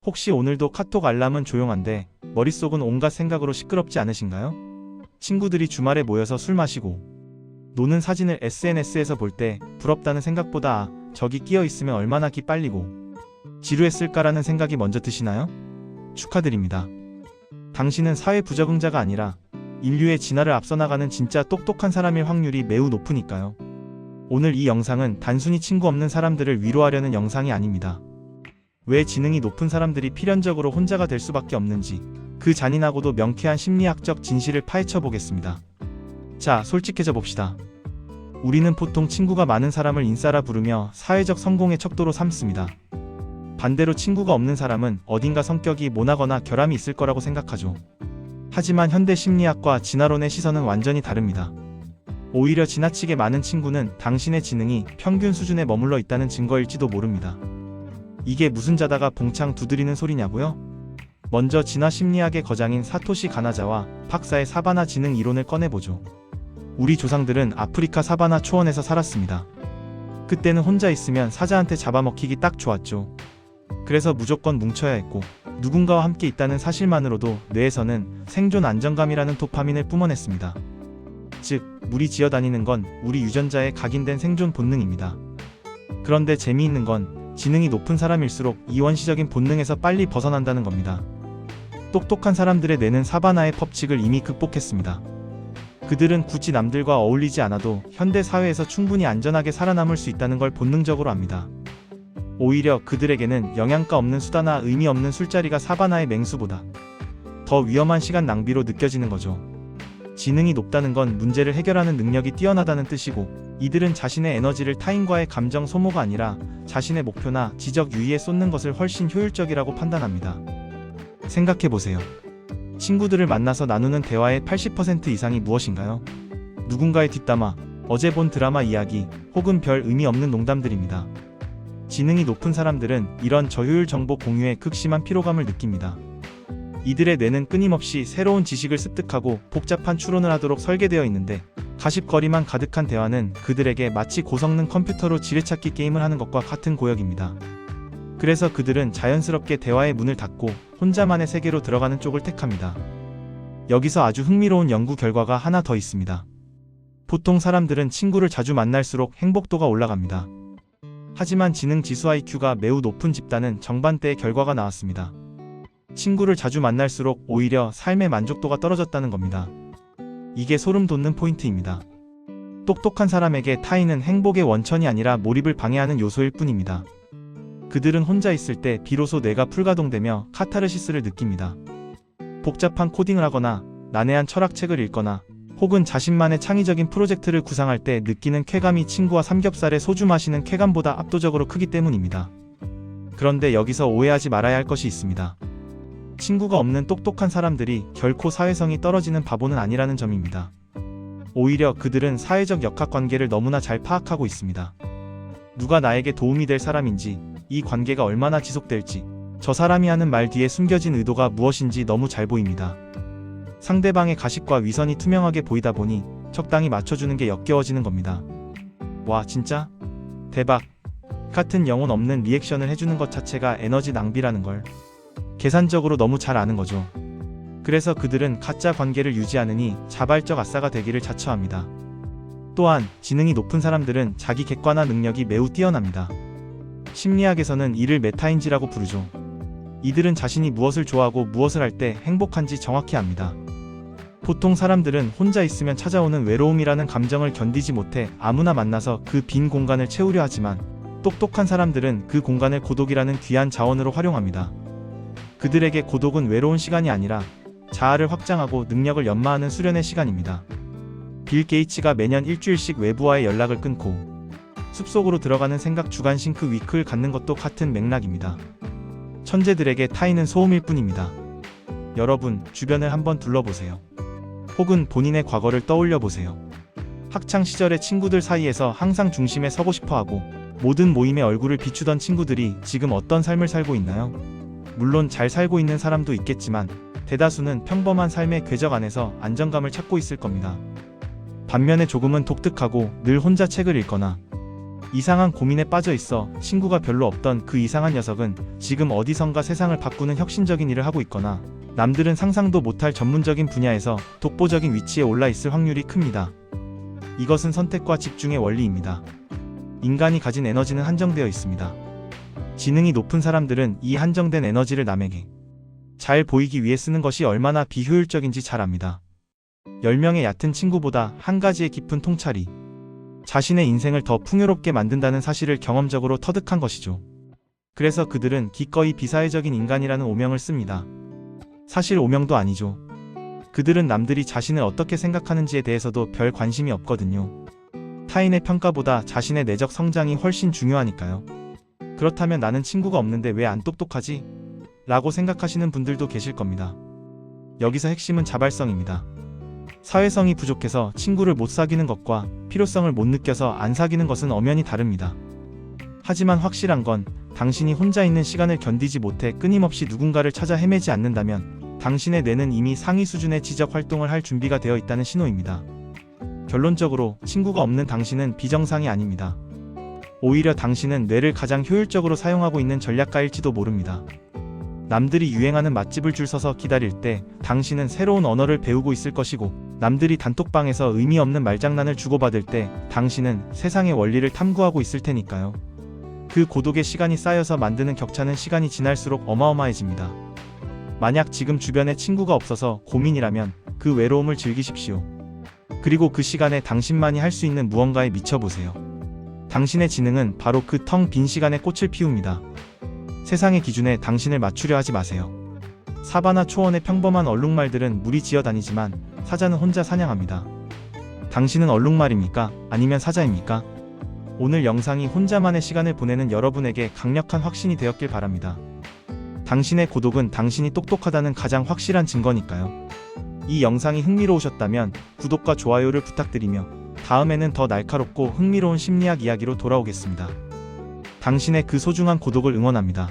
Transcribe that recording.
혹시 오늘도 카톡 알람은 조용한데 머릿속은 온갖 생각으로 시끄럽지 않으신가요? 친구들이 주말에 모여서 술 마시고 노는 사진을 SNS에서 볼 때 부럽다는 생각보다 저기 끼어 있으면 얼마나 기빨리고 지루했을까라는 생각이 먼저 드시나요? 축하드립니다. 당신은 사회 부적응자가 아니라 인류의 진화를 앞서 나가는 진짜 똑똑한 사람일 확률이 매우 높으니까요. 오늘 이 영상은 단순히 친구 없는 사람들을 위로하려는 영상이 아닙니다. 왜 지능이 높은 사람들이 필연적으로 혼자가 될 수밖에 없는지 그 잔인하고도 명쾌한 심리학적 진실을 파헤쳐 보겠습니다. 자, 솔직해져 봅시다. 우리는 보통 친구가 많은 사람을 인싸라 부르며 사회적 성공의 척도로 삼습니다. 반대로 친구가 없는 사람은 어딘가 성격이 모나거나 결함이 있을 거라고 생각하죠. 하지만 현대 심리학과 진화론의 시선은 완전히 다릅니다. 오히려 지나치게 많은 친구는 당신의 지능이 평균 수준에 머물러 있다는 증거일지도 모릅니다. 이게 무슨 자다가 봉창 두드리는 소리냐고요? 먼저 진화 심리학의 거장인 사토시 가나자와 박사의 사바나 지능 이론을 꺼내보죠. 우리 조상들은 아프리카 사바나 초원에서 살았습니다. 그때는 혼자 있으면 사자한테 잡아먹히기 딱 좋았죠. 그래서 무조건 뭉쳐야 했고 누군가와 함께 있다는 사실만으로도 뇌에서는 생존 안정감이라는 도파민을 뿜어냈습니다. 즉, 무리 지어다니는 건 우리 유전자의 각인된 생존 본능입니다. 그런데 재미있는 건 지능이 높은 사람일수록 이 원시적인 본능에서 빨리 벗어난다는 겁니다. 똑똑한 사람들의 뇌는 사바나의 법칙을 이미 극복했습니다. 그들은 굳이 남들과 어울리지 않아도 현대 사회에서 충분히 안전하게 살아남을 수 있다는 걸 본능적으로 압니다. 오히려 그들에게는 영양가 없는 수다나 의미 없는 술자리가 사바나의 맹수보다 더 위험한 시간 낭비로 느껴지는 거죠. 지능이 높다는 건 문제를 해결하는 능력이 뛰어나다는 뜻이고, 이들은 자신의 에너지를 타인과의 감정 소모가 아니라 자신의 목표나 지적 유의에 쏟는 것을 훨씬 효율적이라고 판단합니다. 생각해보세요. 친구들을 만나서 나누는 대화의 80% 이상이 무엇인가요? 누군가의 뒷담화, 어제 본 드라마 이야기, 혹은 별 의미 없는 농담들입니다. 지능이 높은 사람들은 이런 저효율 정보 공유에 극심한 피로감을 느낍니다. 이들의 뇌는 끊임없이 새로운 지식을 습득하고 복잡한 추론을 하도록 설계되어 있는데, 가십거리만 가득한 대화는 그들에게 마치 고성능 컴퓨터로 지뢰찾기 게임을 하는 것과 같은 고역입니다. 그래서 그들은 자연스럽게 대화의 문을 닫고 혼자만의 세계로 들어가는 쪽을 택합니다. 여기서 아주 흥미로운 연구 결과가 하나 더 있습니다. 보통 사람들은 친구를 자주 만날수록 행복도가 올라갑니다. 하지만 지능 지수 IQ가 매우 높은 집단은 정반대의 결과가 나왔습니다. 친구를 자주 만날수록 오히려 삶의 만족도가 떨어졌다는 겁니다. 이게 소름 돋는 포인트입니다. 똑똑한 사람에게 타인은 행복의 원천이 아니라 몰입을 방해하는 요소일 뿐입니다. 그들은 혼자 있을 때 비로소 뇌가 풀가동되며 카타르시스를 느낍니다. 복잡한 코딩을 하거나 난해한 철학책을 읽거나 혹은 자신만의 창의적인 프로젝트를 구상할 때 느끼는 쾌감이 친구와 삼겹살에 소주 마시는 쾌감보다 압도적으로 크기 때문입니다. 그런데 여기서 오해하지 말아야 할 것이 있습니다. 친구가 없는 똑똑한 사람들이 결코 사회성이 떨어지는 바보는 아니라는 점입니다. 오히려 그들은 사회적 역학관계를 너무나 잘 파악하고 있습니다. 누가 나에게 도움이 될 사람인지, 이 관계가 얼마나 지속될지, 저 사람이 하는 말 뒤에 숨겨진 의도가 무엇인지 너무 잘 보입니다. 상대방의 가식과 위선이 투명하게 보이다 보니 적당히 맞춰주는 게 역겨워지는 겁니다. 와, 진짜? 대박! 같은 영혼 없는 리액션을 해주는 것 자체가 에너지 낭비라는 걸 계산적으로 너무 잘 아는 거죠. 그래서 그들은 가짜 관계를 유지하느니 자발적 아싸가 되기를 자처합니다. 또한 지능이 높은 사람들은 자기 객관화 능력이 매우 뛰어납니다. 심리학에서는 이를 메타인지라고 부르죠. 이들은 자신이 무엇을 좋아하고 무엇을 할 때 행복한지 정확히 압니다. 보통 사람들은 혼자 있으면 찾아오는 외로움이라는 감정을 견디지 못해 아무나 만나서 그 빈 공간을 채우려 하지만, 똑똑한 사람들은 그 공간을 고독이라는 귀한 자원으로 활용합니다. 그들에게 고독은 외로운 시간이 아니라 자아를 확장하고 능력을 연마하는 수련의 시간입니다. 빌 게이츠가 매년 일주일씩 외부와의 연락을 끊고 숲속으로 들어가는 생각 주간 싱크 위크를 갖는 것도 같은 맥락입니다. 천재들에게 타인은 소음일 뿐입니다. 여러분, 주변을 한번 둘러보세요. 혹은 본인의 과거를 떠올려 보세요. 학창 시절의 친구들 사이에서 항상 중심에 서고 싶어하고 모든 모임에 얼굴을 비추던 친구들이 지금 어떤 삶을 살고 있나요? 물론 잘 살고 있는 사람도 있겠지만 대다수는 평범한 삶의 궤적 안에서 안정감을 찾고 있을 겁니다. 반면에 조금은 독특하고 늘 혼자 책을 읽거나 이상한 고민에 빠져 있어 친구가 별로 없던 그 이상한 녀석은 지금 어디선가 세상을 바꾸는 혁신적인 일을 하고 있거나 남들은 상상도 못할 전문적인 분야에서 독보적인 위치에 올라 있을 확률이 큽니다. 이것은 선택과 집중의 원리입니다. 인간이 가진 에너지는 한정되어 있습니다. 지능이 높은 사람들은 이 한정된 에너지를 남에게 잘 보이기 위해 쓰는 것이 얼마나 비효율적인지 잘 압니다. 10명의 얕은 친구보다 한 가지의 깊은 통찰이 자신의 인생을 더 풍요롭게 만든다는 사실을 경험적으로 터득한 것이죠. 그래서 그들은 기꺼이 비사회적인 인간이라는 오명을 씁니다. 사실 오명도 아니죠. 그들은 남들이 자신을 어떻게 생각하는지에 대해서도 별 관심이 없거든요. 타인의 평가보다 자신의 내적 성장이 훨씬 중요하니까요. 그렇다면 나는 친구가 없는데 왜 안 똑똑하지? 라고 생각하시는 분들도 계실 겁니다. 여기서 핵심은 자발성입니다. 사회성이 부족해서 친구를 못 사귀는 것과 필요성을 못 느껴서 안 사귀는 것은 엄연히 다릅니다. 하지만 확실한 건 당신이 혼자 있는 시간을 견디지 못해 끊임없이 누군가를 찾아 헤매지 않는다면 당신의 뇌는 이미 상위 수준의 지적 활동을 할 준비가 되어 있다는 신호입니다. 결론적으로 친구가 없는 당신은 비정상이 아닙니다. 오히려 당신은 뇌를 가장 효율적으로 사용하고 있는 전략가일지도 모릅니다. 남들이 유행하는 맛집을 줄 서서 기다릴 때 당신은 새로운 언어를 배우고 있을 것이고, 남들이 단톡방에서 의미 없는 말장난을 주고받을 때 당신은 세상의 원리를 탐구하고 있을 테니까요. 그 고독의 시간이 쌓여서 만드는 격차는 시간이 지날수록 어마어마해집니다. 만약 지금 주변에 친구가 없어서 고민이라면 그 외로움을 즐기십시오. 그리고 그 시간에 당신만이 할 수 있는 무언가에 미쳐보세요. 당신의 지능은 바로 그 텅 빈 시간에 꽃을 피웁니다. 세상의 기준에 당신을 맞추려 하지 마세요. 사바나 초원의 평범한 얼룩말들은 무리 지어 다니지만 사자는 혼자 사냥합니다. 당신은 얼룩말입니까? 아니면 사자입니까? 오늘 영상이 혼자만의 시간을 보내는 여러분에게 강력한 확신이 되었길 바랍니다. 당신의 고독은 당신이 똑똑하다는 가장 확실한 증거니까요. 이 영상이 흥미로우셨다면 구독과 좋아요를 부탁드리며 다음에는 더 날카롭고 흥미로운 심리학 이야기로 돌아오겠습니다. 당신의 그 소중한 고독을 응원합니다.